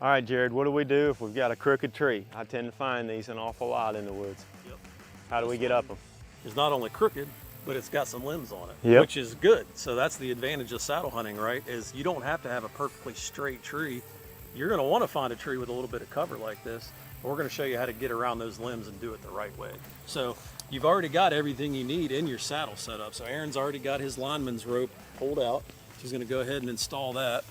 All right, Jared, what do we do if we've got a crooked tree? I tend to find these an awful lot in the woods. Yep. How do we get up them? It's not only crooked, but it's got some limbs on it, Yep. which is good. So that's the advantage of saddle hunting, right? Is you don't have to have a perfectly straight tree. You're gonna wanna find a tree with a little bit of cover like this. But we're gonna show you how to get around those limbs and do it the right way. So you've already got everything you need in your saddle setup. So Aaron's already got his lineman's rope pulled out. He's gonna go ahead and install that.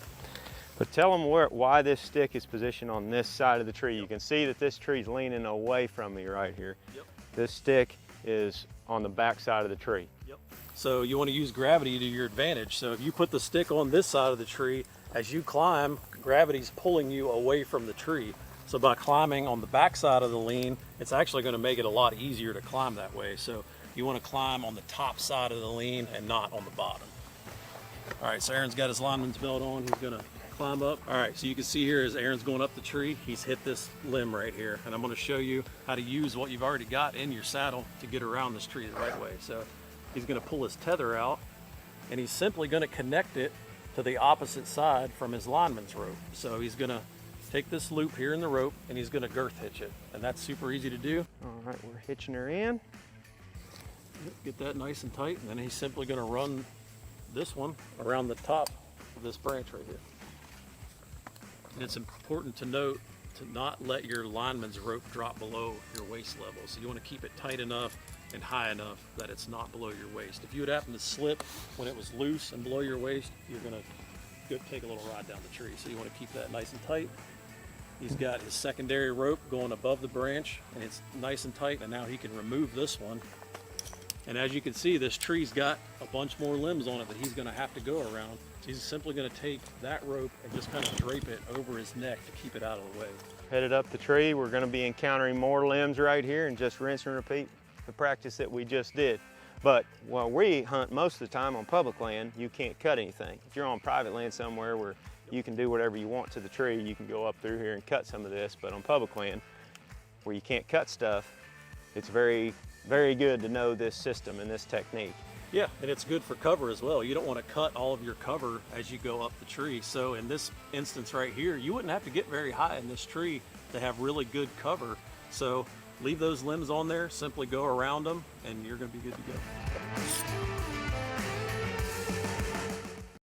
But tell them why this stick is positioned on this side of the tree. You can see that this tree's leaning away from me right here. Yep. This stick is on the back side of the tree. Yep. So you want to use gravity to your advantage. So if you put the stick on this side of the tree, as you climb, gravity's pulling you away from the tree. So by climbing on the back side of the lean, it's actually going to make it a lot easier to climb that way. So you want to climb on the top side of the lean and not on the bottom. All right, so Aaron's got his lineman's belt on. He's going to climb up. All right, so you can see here as Aaron's going up the tree, he's hit this limb right here. And I'm going to show you how to use what you've already got in your saddle to get around this tree the right way. So he's going to pull his tether out, and he's simply going to connect it to the opposite side from his lineman's rope. So he's going to take this loop here in the rope, and he's going to girth hitch it. And that's super easy to do. All right, we're hitching her in. Get that nice and tight, and then he's simply going to run this one around the top of this branch right here. And it's important to note to not let your lineman's rope drop below your waist level. So you want to keep it tight enough and high enough that it's not below your waist. If you would happen to slip when it was loose and below your waist, you're going to go take a little ride down the tree. So you want to keep that nice and tight. He's got his secondary rope going above the branch, and it's nice and tight, and now he can remove this one. And as you can see, this tree's got a bunch more limbs on it that he's going to have to go around. So he's simply going to take that rope and just kind of drape it over his neck to keep it out of the way. Headed up the tree, we're going to be encountering more limbs right here and just rinse and repeat the practice that we just did. But while we hunt most of the time on public land, you can't cut anything. If you're on private land somewhere where you can do whatever you want to the tree, you can go up through here and cut some of this. But on public land, where you can't cut stuff, it's very, very good to know this system and this technique. Yeah, and it's good for cover as well. You don't want to cut all of your cover as you go up the tree. So in this instance right here, you wouldn't have to get very high in this tree to have really good cover. So leave those limbs on there, simply go around them, and you're going to be good to go.